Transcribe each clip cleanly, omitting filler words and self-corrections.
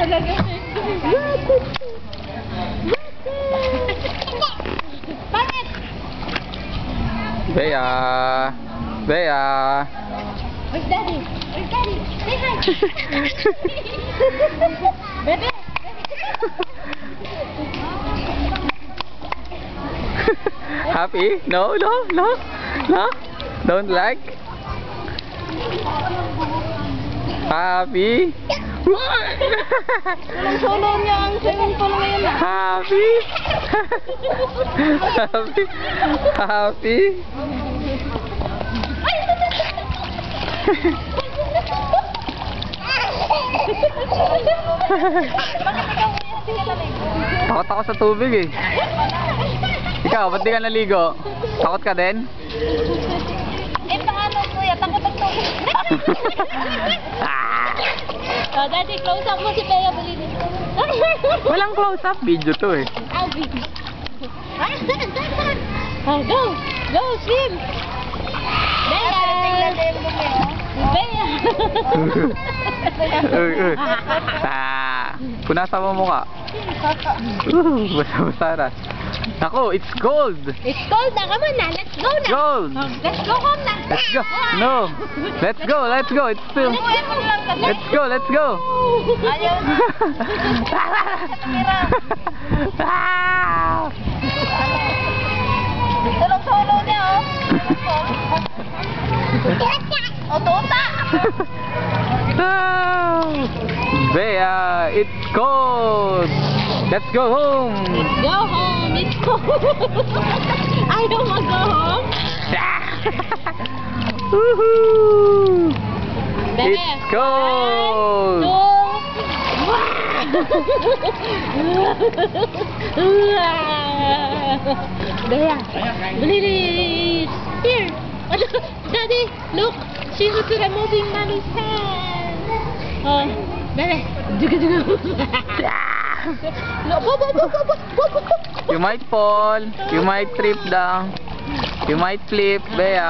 talaga. Bakit? Bea! Bea! Where's Daddy? Where's Daddy? Say hi! Bebe! Happy? No, no, no, no. Don't like? Happy? Solo niya ang swimming pool ngayon. Happy? Happy? Happy? Takot ako sa tubig eh. Ikaw, ba't di ka naligo? Takot ka din? Eh, paano kuya? Takot ang tubig. Oh, Daddy, close up mo si Bea Bolini. Walang close up video to eh. I'll be. Go! Go, swim! Bea! Bea! Uy, uy. Punasan mo mukha. Basa-basa na. Ako, it's cold. It's cold na. Come on na. Let's go na. Cold. Let's go home na. Let's go. No. Let's go. Let's go. It's still. Let's go. Let's go. Ayaw na. Tulong-tulong niya, oh. O, tuta. Bea, it's cold. Let's go home. Let's go home. It's cold. Ayaw mag-go home. Woohoo! Bea. It's cold. Bea, Bolini. Here. Daddy, look. She's removing Mommy's hand. Oh, Bea. You might fall. You might trip down. You might flip, Bea.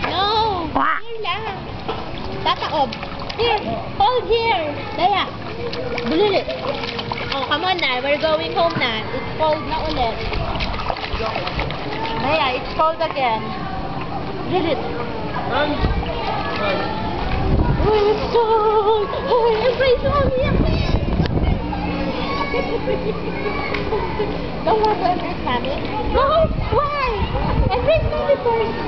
No. Here lang. Tataob. Here. Hold here. Bea. Bulili. Oh, come on na. We're going home na. It's cold na ulit. Bea, it's cold again. Bulili. Oh, it's cold. Oh, embrace mommy. Don't want to embrace mommy? No. Why? Embrace mommy first.